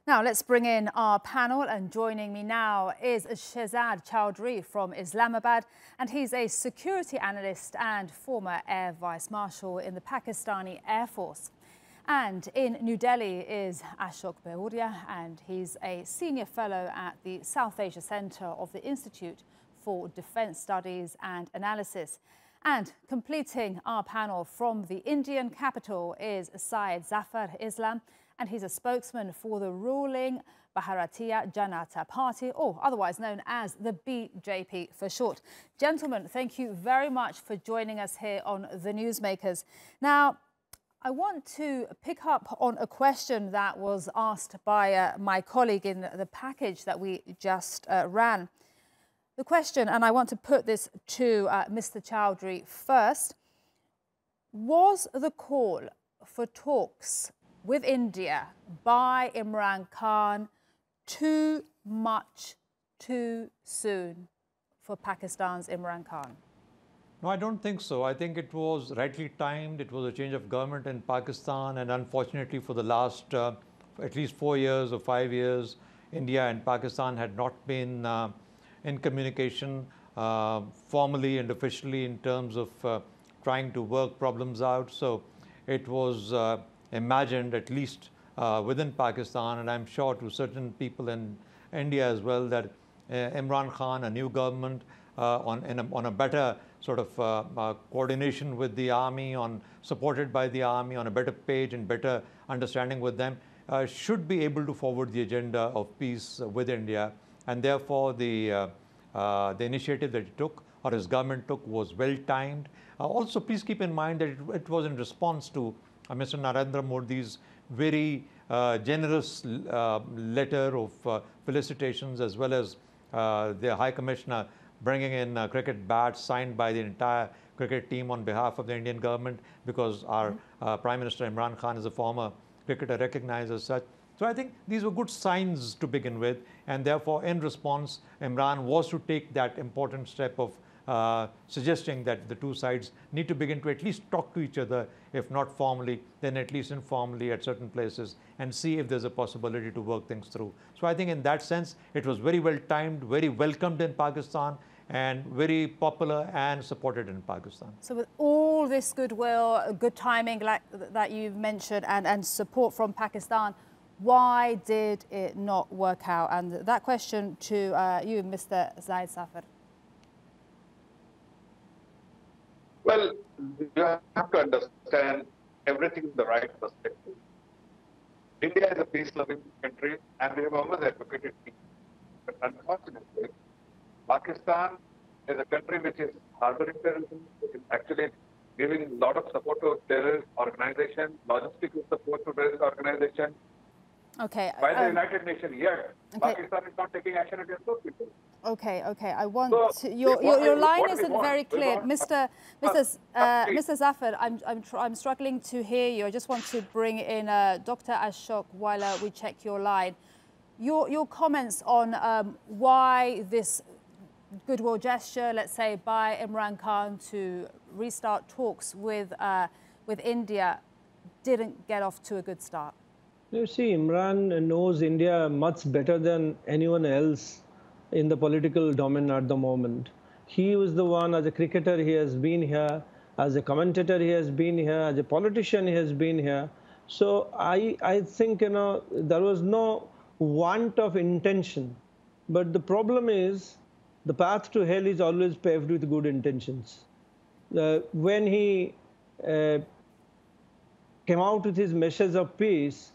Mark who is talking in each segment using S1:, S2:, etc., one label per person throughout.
S1: Now let's bring in our panel, and joining me now is Shezad Chaudhary from Islamabad, and he's a security analyst and former Air Vice-Marshal in the Pakistani Air Force. And in New Delhi is Ashok Behuria, and he's a senior fellow at the South Asia Centre of the Institute for Defence Studies and Analysis. And completing our panel from the Indian capital is Syed Zafar Islam, and he's a spokesman for the ruling Bharatiya Janata party, or otherwise known as the BJP for short. Gentlemen, thank you very much for joining us here on The Newsmakers. Now, I want to pick up on a question that was asked by my colleague in the package that we just ran. The question, and I want to put this to Mr. Chaudhary first, was the call for talks with India by Imran Khan too much too soon for Pakistan's Imran Khan?
S2: No, I don't think so. I think it was rightly timed. It was a change of government in Pakistan, and unfortunately for the last at least 4 years or 5 years, India and Pakistan had not been in communication formally and officially in terms of trying to work problems out. So it was imagined, at least within Pakistan, and I'm sure to certain people in India as well, that Imran Khan, a new government, on a better sort of coordination with the army, supported by the army, on a better page and better understanding with them, should be able to forward the agenda of peace with India. And therefore, the initiative that he took, or his government took, was well timed. Also, please keep in mind that it was in response to Mr. Narendra Modi's very generous letter of felicitations, as well as the High Commissioner bringing in cricket bats signed by the entire cricket team on behalf of the Indian government, because our Prime Minister Imran Khan is a former cricketer recognized as such. So I think these were good signs to begin with, and therefore in response, Imran was to take that important step of suggesting that the two sides need to begin to at least talk to each other, if not formally, then at least informally at certain places, and see if there's a possibility to work things through. So I think in that sense, it was very well timed, very welcomed in Pakistan, and very popular and supported in Pakistan.
S1: So with all this goodwill, good timing like that you've mentioned, and support from Pakistan, why did it not work out? And that question to you, Mr. Syed Zafar.
S3: Well, you have to understand everything in the right perspective. India is a peace-loving country, and we have always advocated peace. But unfortunately, Pakistan is a country which is harboring terrorism, which is actually giving a lot of support to terrorist organizations, logistical support to terrorist organizations.
S1: Okay.
S3: By the United Nations, yes. Okay. Pakistan is not taking action against those people.
S1: Okay. I want your line isn't very clear, Mr. Zafar. I'm struggling to hear you. I just want to bring in Dr. Ashok while we check your line. Your comments on why this goodwill gesture, let's say, by Imran Khan to restart talks with India, didn't get off to a good start.
S4: You see, Imran knows India much better than anyone else in the political domain at the moment. He was the one, as a cricketer, he has been here. As a commentator, he has been here. As a politician, he has been here. So I think, there was no want of intention. But the problem is, the path to hell is always paved with good intentions. When he came out with his message of peace,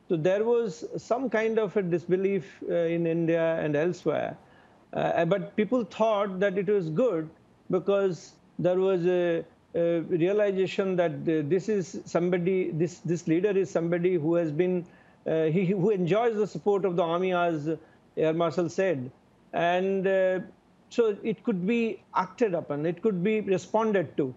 S4: so there was some kind of a disbelief in India and elsewhere. But people thought that it was good because there was a realization that this is somebody, this leader is somebody who has been, who enjoys the support of the army, as Air Marshal said. And so it could be acted upon, it could be responded to.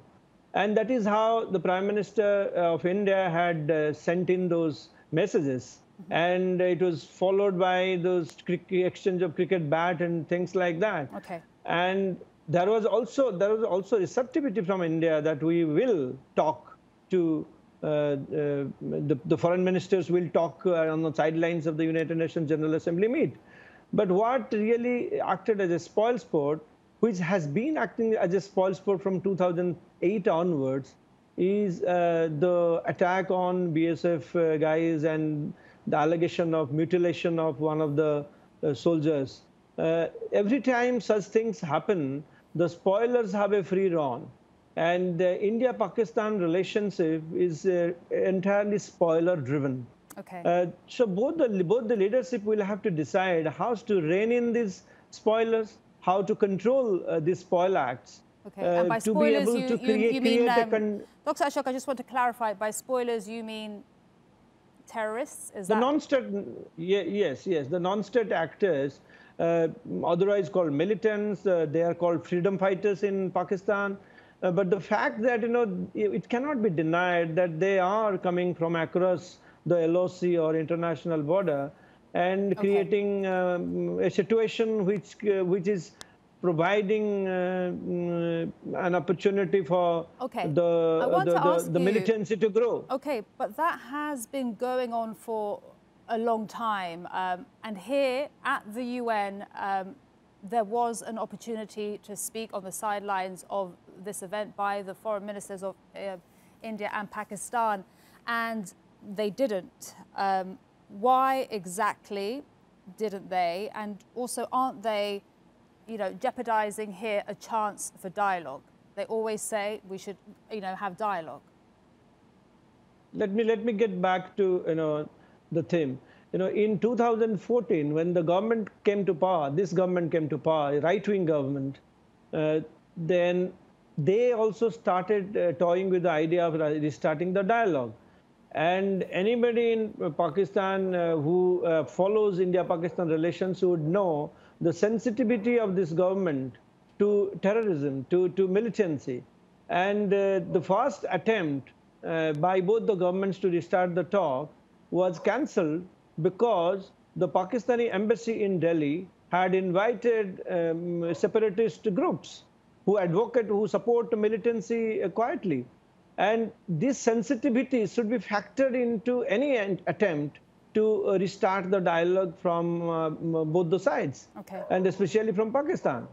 S4: And that is how the Prime Minister of India had sent in those messages. And it was followed by those exchange of cricket bat and things like that.
S1: Okay.
S4: And there was also receptivity from India that we will talk to the foreign ministers will talk on the sidelines of the United Nations General Assembly meet. But what really acted as a spoilsport, which has been acting as a spoilsport from 2008 onwards, is the attack on BSF guys and the allegation of mutilation of one of the soldiers. Every time such things happen, the spoilers have a free run. And the India-Pakistan relationship is entirely spoiler-driven.
S1: Okay.
S4: So both the leadership will have to decide how to rein in these spoilers, how to control these spoil acts.
S1: Okay, and by
S4: to be
S1: spoilers,
S4: able to create
S1: Dr. Ashok, I just want to clarify, by spoilers you mean terrorists? Is
S4: the
S1: that...
S4: non-state, yes, the non-state actors, otherwise called militants, they are called freedom fighters in Pakistan. But the fact that, it cannot be denied that they are coming from across the LOC or international border and creating a situation which is providing an opportunity for the militancy to grow.
S1: Okay, but that has been going on for a long time. And here at the UN, there was an opportunity to speak on the sidelines of this event by the foreign ministers of India and Pakistan, and they didn't. Why exactly didn't they? And also, aren't they, jeopardizing here a chance for dialogue? They always say we should, have dialogue.
S4: Let me get back to, the theme. In 2014, when the government came to power, this government came to power, a right-wing government, then they also started toying with the idea of restarting the dialogue. And anybody in Pakistan who follows India-Pakistan relations would know the sensitivity of this government to terrorism, to militancy. And the first attempt by both the governments to restart the talk was cancelled because the Pakistani embassy in Delhi had invited separatist groups who support militancy quietly. And this sensitivity should be factored into any attempt to restart the dialogue from both the sides, and especially from Pakistan.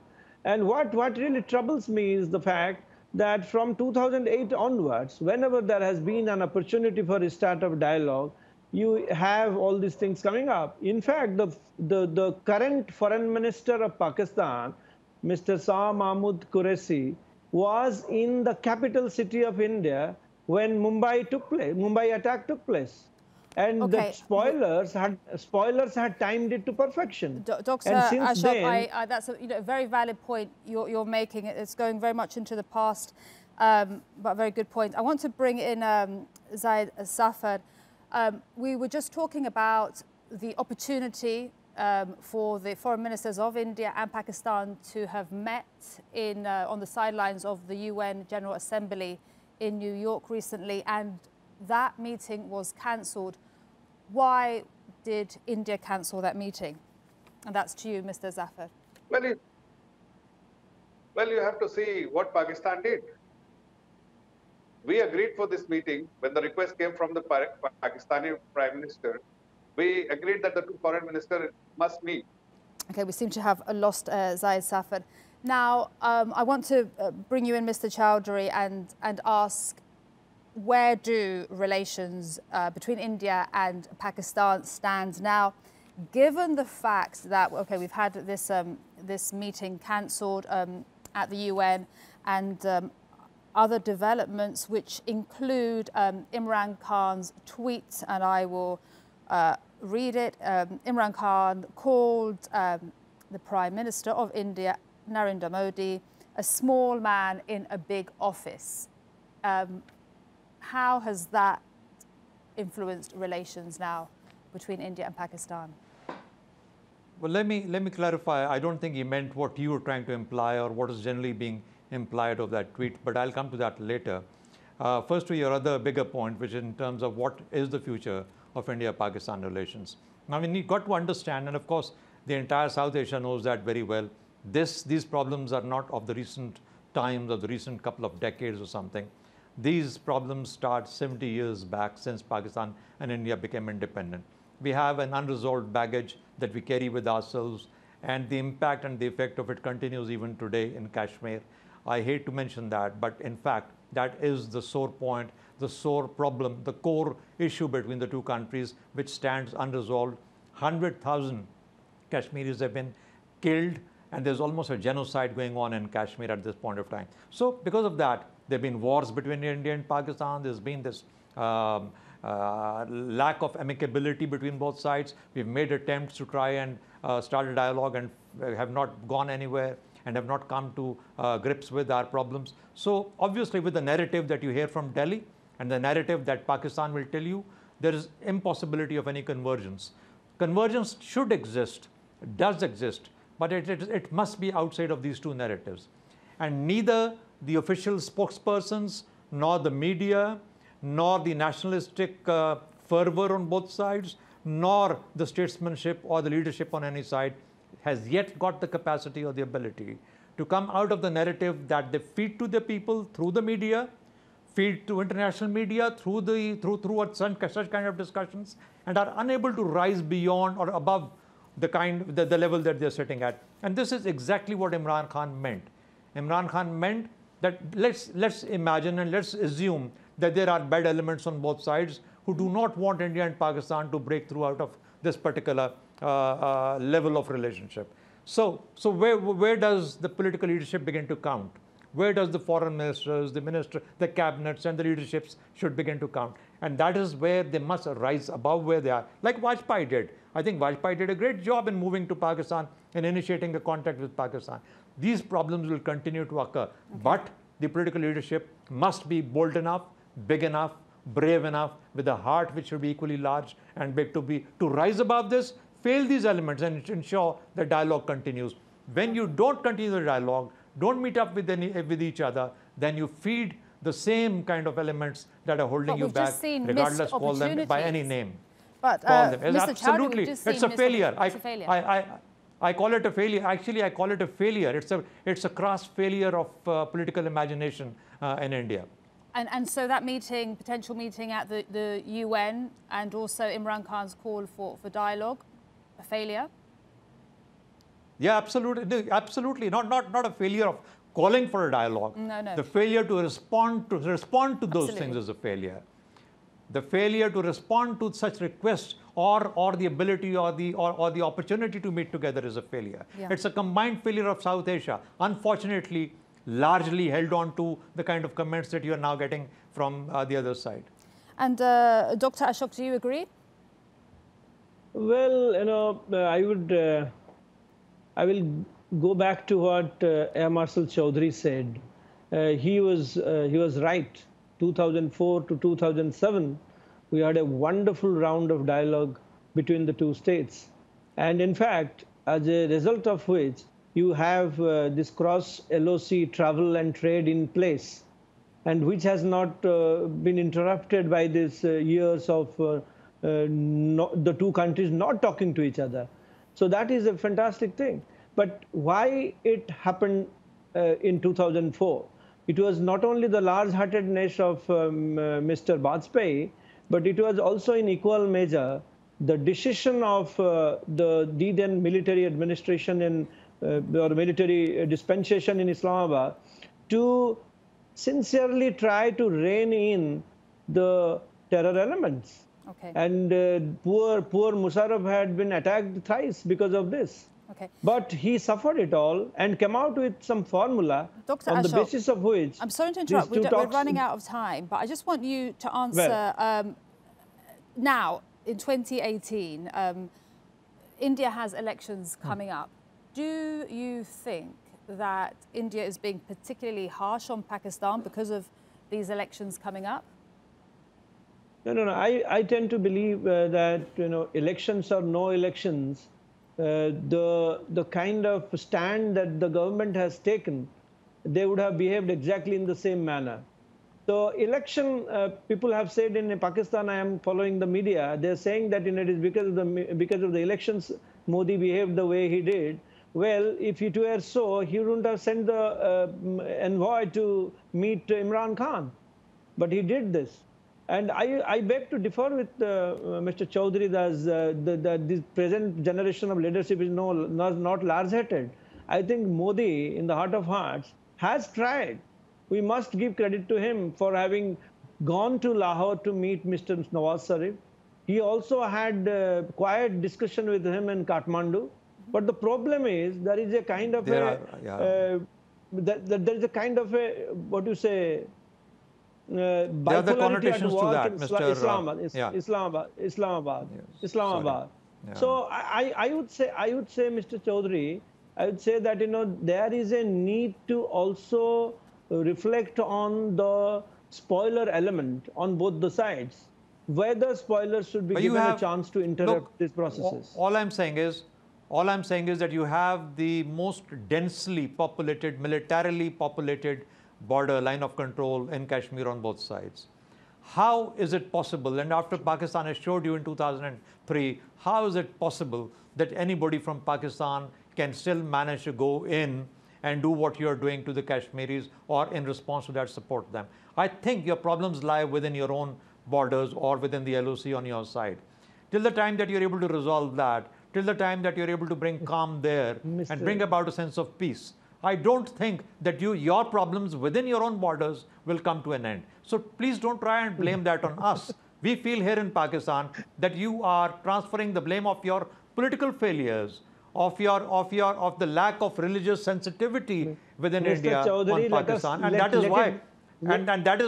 S4: And what really troubles me is the fact that from 2008 onwards, whenever there has been an opportunity for restart of dialogue, you have all these things coming up. In fact, the current foreign minister of Pakistan, Mr. Shah Mahmood Qureshi, was in the capital city of India when Mumbai attack took place. And the spoilers had timed it to perfection.
S1: Dr. Ashok, that's a very valid point you're making. It's going very much into the past, but a very good point. I want to bring in Syed Zafar. We were just talking about the opportunity for the foreign ministers of India and Pakistan to have met on the sidelines of the UN General Assembly in New York recently, and that meeting was cancelled. Why did India cancel that meeting? And that's to you, Mr. Zafar.
S3: Well, you have to see what Pakistan did. We agreed for this meeting when the request came from the Pakistani Prime Minister. We agreed that the two foreign ministers must meet.
S1: Okay, we seem to have lost Syed Zafar. Now, I want to bring you in, Mr. Chaudhary, and ask, where do relations between India and Pakistan stand now, given the fact that, we've had this meeting cancelled at the UN, and other developments which include Imran Khan's tweet, and I will read it. Imran Khan called the Prime Minister of India, Narendra Modi, a small man in a big office. How has that influenced relations now between India and Pakistan?
S2: Well, let me clarify. I don't think he meant what you were trying to imply or what is generally being implied of that tweet, but I'll come to that later. First, to your other bigger point, which is in terms of what is the future of India-Pakistan relations. Now, you've got to understand, and of course, the entire South Asia knows that very well, these problems are not of the recent times, of the recent couple of decades or something. These problems start 70 years back since Pakistan and India became independent. We have an unresolved baggage that we carry with ourselves, and the impact and the effect of it continues even today in Kashmir. I hate to mention that, but in fact, that is the sore point, the sore problem, the core issue between the two countries, which stands unresolved. 100,000 Kashmiris have been killed, and there's almost a genocide going on in Kashmir at this point of time. So because of that, there have been wars between India and Pakistan. There's been this lack of amicability between both sides. We've made attempts to try and start a dialogue and have not gone anywhere and have not come to grips with our problems. So obviously, with the narrative that you hear from Delhi and the narrative that Pakistan will tell you, there is impossibility of any convergence. Convergence should exist, does exist, but it must be outside of these two narratives. And neither the official spokespersons, nor the media, nor the nationalistic fervor on both sides, nor the statesmanship or the leadership on any side has yet got the capacity or the ability to come out of the narrative that they feed to the people through the media, feed to international media through such kind of discussions, and are unable to rise beyond or above the level that they're sitting at. And this is exactly what Imran Khan meant. Imran Khan meant that let's imagine and let's assume that there are bad elements on both sides who do not want India and Pakistan to break through out of this particular level of relationship. So where does the political leadership begin to count? Where does the foreign ministers, the cabinets and the leaderships should begin to count? And that is where they must rise above where they are, like Vajpayee did. I think Vajpayee did a great job in moving to Pakistan and initiating a contact with Pakistan. These problems will continue to occur, but the political leadership must be bold enough, big enough, brave enough, with a heart which should be equally large and big to rise above this, fail these elements, and ensure the dialogue continues. When you don't continue the dialogue, don't meet up with each other, then you feed the same kind of elements that are holding you back, regardless, call them by any name.
S1: But Mr.
S2: Absolutely,
S1: Chaudhary,
S2: it's a failure.
S1: It's a failure.
S2: I call it a failure. Actually, I call it a failure. It's a crass failure of political imagination in India.
S1: And so that meeting, potential meeting at the UN, and also Imran Khan's call for dialogue, a failure?
S2: Yeah, absolutely. Absolutely. Not a failure of calling for a dialogue.
S1: No.
S2: The failure to respond to those things is a failure. The failure to respond to such requests or the ability or the opportunity to meet together is a failure.
S1: Yeah.
S2: It's a combined failure of South Asia. Unfortunately, largely held on to the kind of comments that you are now getting from the other side.
S1: And Dr. Ashok, do you agree?
S4: Well, I will go back to what Air Marshal Chaudhary said. He was right. 2004 to 2007, we had a wonderful round of dialogue between the two states. And in fact, as a result of which, you have this cross-LOC travel and trade in place, and which has not been interrupted by these years of the two countries not talking to each other. So that is a fantastic thing. But why it happened in 2004? It was not only the large-heartedness of Mr. Vajpayee, but it was also in equal measure the decision of the then military administration or military dispensation in Islamabad to sincerely try to rein in the terror elements.
S1: Okay.
S4: And poor Musharraf had been attacked thrice because of this.
S1: Okay.
S4: But he suffered it all and came out with some formula
S1: Dr.
S4: on
S1: Ashok,
S4: the basis of which...
S1: I'm sorry to interrupt, we're running out of time, but I just want you to answer, now, in 2018, India has elections coming up. Do you think that India is being particularly harsh on Pakistan because of these elections coming up?
S4: No. I tend to believe that, elections or no elections, the kind of stand that the government has taken, they would have behaved exactly in the same manner. So election, people have said in Pakistan, I am following the media, they're saying that it is because of the elections Modi behaved the way he did. Well, if it were so, he wouldn't have sent the envoy to meet Imran Khan. but he did this. And I beg to differ with Mr. Chaudhary that this present generation of leadership is not large-headed. I think Modi, in the heart of hearts, has tried. We must give credit to him for having gone to Lahore to meet Mr. Nawaz Sharif. He also had quiet discussion with him in Kathmandu. But the problem is there is a kind of there is a kind of a, what do you say, bipolarity at work in Islamabad. Islamabad.
S2: Yeah.
S4: So I would say, Mr. Chaudhary, I would say that there is a need to also reflect on the spoiler element on both the sides. Whether spoilers should be given a chance to interrupt these processes.
S2: All I'm saying is that you have the most densely populated, militarily populated border line of control in Kashmir on both sides. How is it possible, and after Pakistan assured you in 2003, how is it possible that anybody from Pakistan can still manage to go in and do what you're doing to the Kashmiris, or in response to that support them? I think your problems lie within your own borders or within the LOC on your side. Till the time that you're able to resolve that, till the time that you're able to bring calm there and bring about a sense of peace, I don't think that your problems within your own borders will come to an end. So please don't try and blame that on us. We feel here in Pakistan that you are transferring the blame of your political failures, of the lack of religious sensitivity within India on Pakistan, and that is why. And that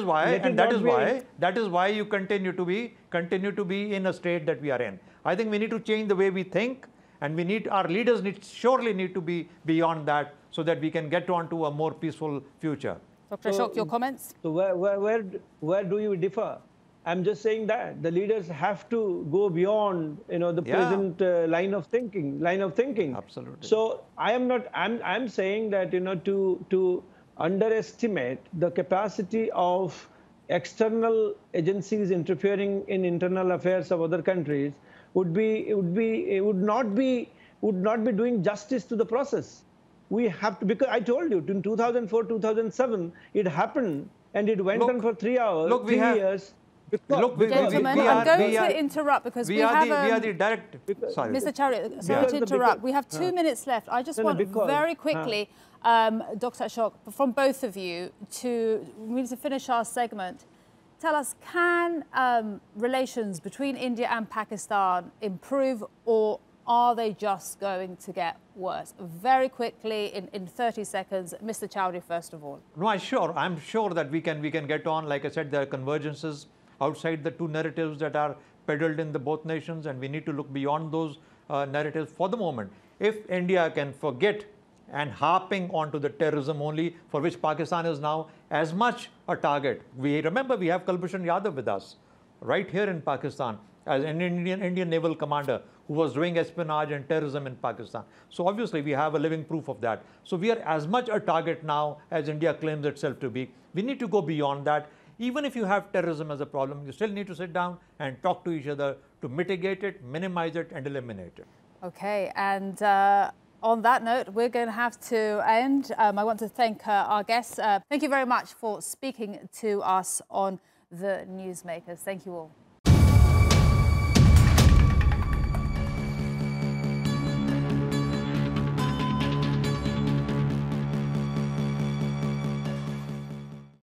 S2: is why you continue to be in a state that we are in. I think we need to change the way we think, and our leaders surely need to be beyond that, so that we can get on to a more peaceful future.
S1: Dr. Ashok, your comments?
S4: So where do you differ? I'm just saying that the leaders have to go beyond the present line of thinking.
S2: Absolutely.
S4: So I'm saying that to underestimate the capacity of external agencies interfering in internal affairs of other countries would not be doing justice to the process. We have to, because I told you in 2004, 2007 it happened, and it went on for 3 hours, 3 years.
S1: Gentlemen, I'm going to interrupt because we have Mr. Chaudhary, sorry to interrupt. We have 2 minutes left. I just want very quickly, Dr. Ashok, from both of you, we need to finish our segment. Tell us, can relations between India and Pakistan improve, or are they just going to get worse? Very quickly, in 30 seconds, Mr. Chaudhary, first of all.
S2: No, I'm sure that we can get on. Like I said, there are convergences outside the two narratives that are peddled in the both nations, and we need to look beyond those narratives for the moment. If India can forget and harping onto the terrorism only, for which Pakistan is now as much a target. Remember, we have Kulbhushan Yadav with us, right here in Pakistan, as an Indian naval commander who was doing espionage and terrorism in Pakistan. So obviously we have a living proof of that. So we are as much a target now as India claims itself to be. We need to go beyond that. Even if you have terrorism as a problem, you still need to sit down and talk to each other to mitigate it, minimize it, and eliminate it.
S1: Okay, and on that note, we're going to have to end. I want to thank our guests. Thank you very much for speaking to us on The Newsmakers. Thank you all.